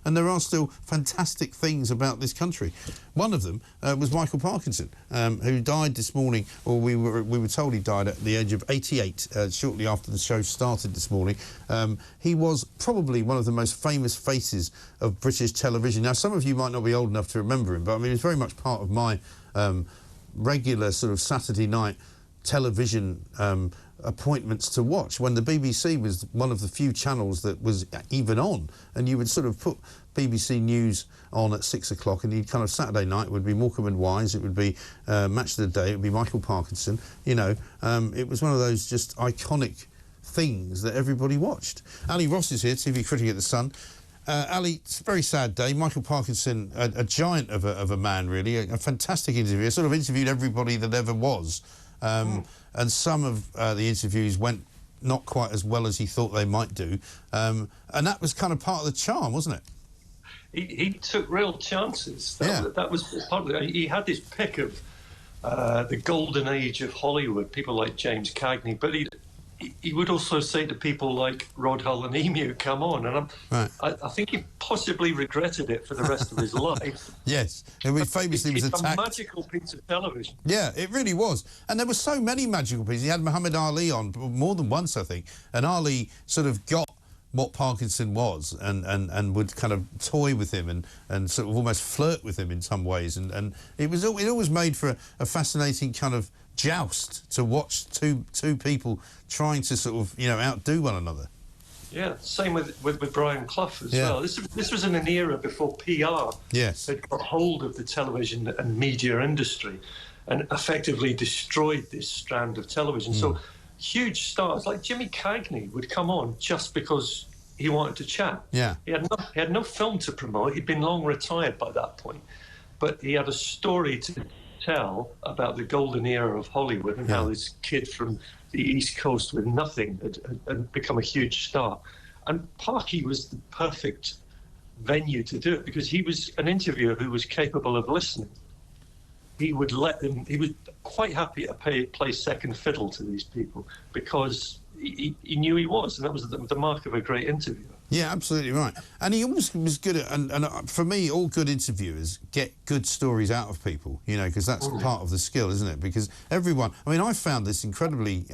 and there are still fantastic things about this country. One of them was Michael Parkinson, who died this morning, or we were told he died at the age of 88, shortly after the show started this morning. He was probably one of the most famous faces of British television. Now, some of you might not be old enough to remember him, but I mean, he's very much part of my regular sort of Saturday night television appointments to watch, when the BBC was one of the few channels that was even on, and you would sort of put BBC News on at 6 o'clock, and you'd kind of Saturday night would be Morecambe and Wise, it would be Match of the Day, it would be Michael Parkinson, you know. It was one of those just iconic things that everybody watched. Ali Ross is here, TV critic at The Sun. Ali, it's a very sad day. Michael Parkinson, a giant of a man, really, a fantastic interview. Sort of interviewed everybody that ever was. And some of the interviews went not quite as well as he thought they might do. And that was kind of part of the charm, wasn't it? He took real chances. That was part of it. He had this pick of the golden age of Hollywood, people like James Cagney, but he would also say to people like Rod Hull and Emu, come on. And I think he possibly regretted it for the rest of his life. Yes, and he famously was attacked. It's a magical piece of television. Yeah, it really was. And there were so many magical pieces. He had Muhammad Ali on more than once, I think. And Ali sort of got what Parkinson was and would kind of toy with him and sort of almost flirt with him in some ways. And it always made for a fascinating kind of joust to watch two people trying to sort of, you know, outdo one another. Yeah, same with Brian Clough as well. This was in an era before PR had got hold of the television and media industry and effectively destroyed this strand of television. So huge stars like Jimmy Cagney would come on just because he wanted to chat. Yeah, he had no film to promote. He'd been long retired by that point, but he had a story to tell about the golden era of Hollywood and how this kid from the East Coast with nothing had become a huge star. And Parky was the perfect venue to do it because he was an interviewer who was capable of listening. He would let them, he was quite happy to play second fiddle to these people because he knew he was, and that was the mark of a great interviewer. Yeah, absolutely right. And he always was good at, and for me, all good interviewers get good stories out of people, you know, because that's part of the skill, isn't it? Because everyone, I mean, I found this incredibly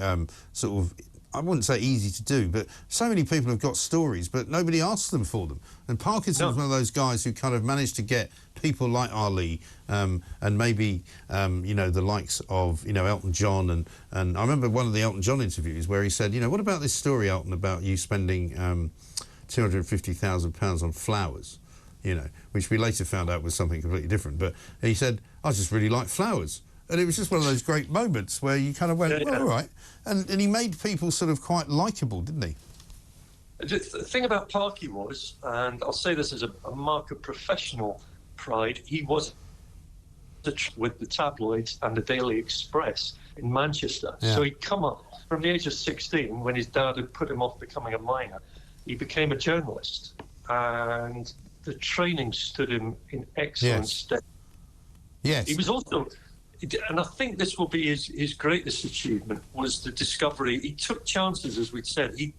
sort of, I wouldn't say easy to do, but so many people have got stories, but nobody asks them for them. And Parkinson was one of those guys who kind of managed to get people like Ali and maybe, you know, the likes of, you know, Elton John. And I remember one of the Elton John interviews where he said, you know, what about this story, Elton, about you spending £250,000 on flowers, you know, which we later found out was something completely different. But he said, I just really like flowers. And it was just one of those great moments where you kind of went, well, all right. And he made people sort of quite likeable, didn't he? The thing about Parky was, and I'll say this as a mark of professional pride, he was with the tabloids and the Daily Express in Manchester. Yeah. So he'd come up from the age of 16 when his dad had put him off becoming a miner. He became a journalist, and the training stood him in excellent stead. Yes. He was also, and I think this will be his greatest achievement, was the discovery. He took chances, as we'd said. He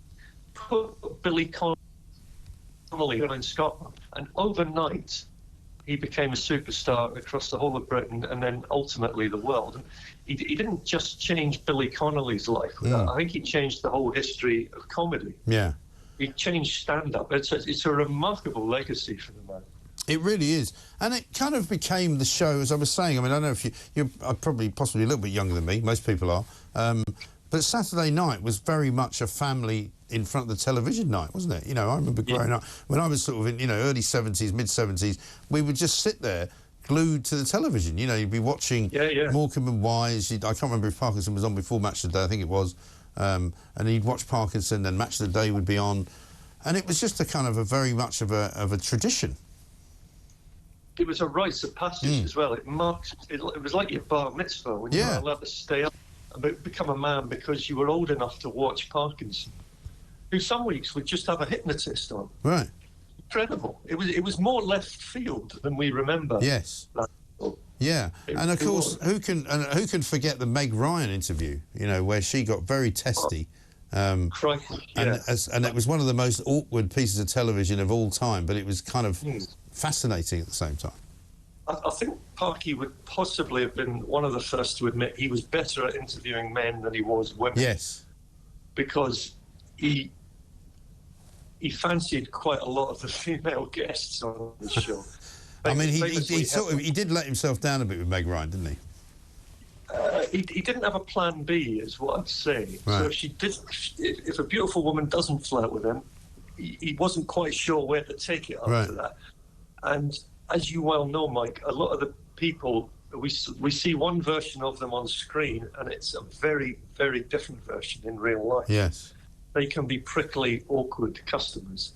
put Billy Connolly in Scotland, and overnight he became a superstar across the whole of Britain and then ultimately the world. And he didn't just change Billy Connolly's life with that. I think he changed the whole history of comedy. Yeah. He changed stand-up. It's a remarkable legacy for the man. It really is. And it kind of became the show, as I was saying. I mean, I don't know if you're probably possibly a little bit younger than me. Most people are. But Saturday night was very much a family in front of the television night, wasn't it? You know, I remember growing up, when I was sort of in, you know, early 70s, mid-70s, we would just sit there glued to the television. You know, you'd be watching Morecambe and Wise. I can't remember if Parkinson was on before Match of the Day, I think it was. And he'd watch Parkinson, then Match of the Day would be on. And it was just a kind of a very much of a tradition. It was a rite of passage as well. It was like your bar mitzvah when you were allowed to stay up and become a man because you were old enough to watch Parkinson, who some weeks would just have a hypnotist on. Right. Incredible. It was more left field than we remember. Yes. Yeah, and of course, who can forget the Meg Ryan interview? You know, where she got very testy And it was one of the most awkward pieces of television of all time, but it was kind of fascinating at the same time. I think Parky would possibly have been one of the first to admit he was better at interviewing men than he was women. Yes. Because he fancied quite a lot of the female guests on the show. I mean, he did let himself down a bit with Meg Ryan, didn't he? He didn't have a plan B, is what I'd say. Right. So if a beautiful woman doesn't flirt with him, he wasn't quite sure where to take it after that. And as you well know, Mike, a lot of the people, we see one version of them on screen, and it's a very, very different version in real life. Yes. They can be prickly, awkward customers.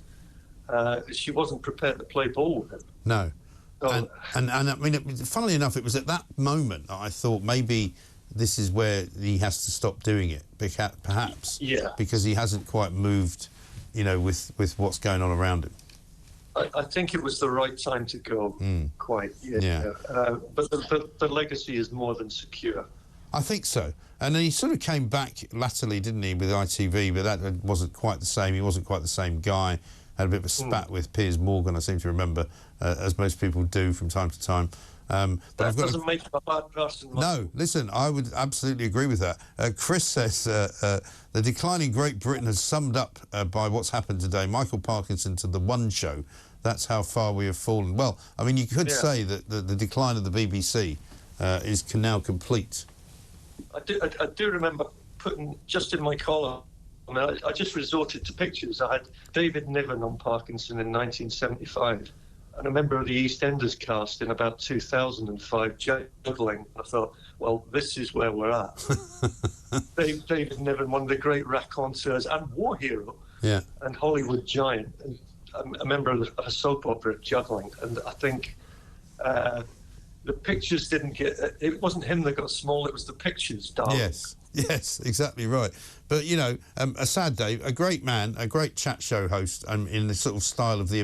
She wasn't prepared to play ball with him. No. So, and I mean, funnily enough, it was at that moment that I thought maybe this is where he has to stop doing it, perhaps. Yeah. Because he hasn't quite moved, with what's going on around him. I think it was the right time to go, quite. Yeah. But the legacy is more than secure. I think so. And then he sort of came back latterly, didn't he, with ITV, but that wasn't quite the same. He wasn't quite the same guy. Had a bit of a spat with Piers Morgan, I seem to remember, as most people do from time to time. But that doesn't make him a bad person. No, listen, I would absolutely agree with that. Chris says the decline in Great Britain has summed up by what's happened today. Michael Parkinson to the One Show. That's how far we have fallen. Well, I mean, you could say that the decline of the BBC is now complete. I do remember putting, just in my column, I just resorted to pictures. I had David Niven on Parkinson in 1975 and a member of the EastEnders cast in about 2005 juggling. I thought, well, this is where we're at. David Niven, one of the great raconteurs and war hero, and Hollywood giant, and a member of a soap opera juggling. And I think the pictures didn't get... It wasn't him that got small, it was the pictures, darling. Yes, exactly right. But, a sad day, a great man, a great chat show host, in the sort of style of the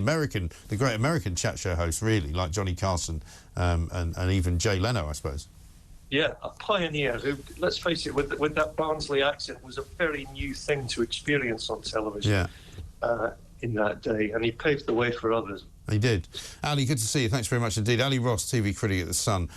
great American chat show host, really, like Johnny Carson and even Jay Leno, I suppose. Yeah, a pioneer who, let's face it, with that Barnsley accent, was a very new thing to experience on television in that day, and he paved the way for others. He did. Ali, good to see you. Thanks very much indeed. Ali Ross, TV critic at The Sun.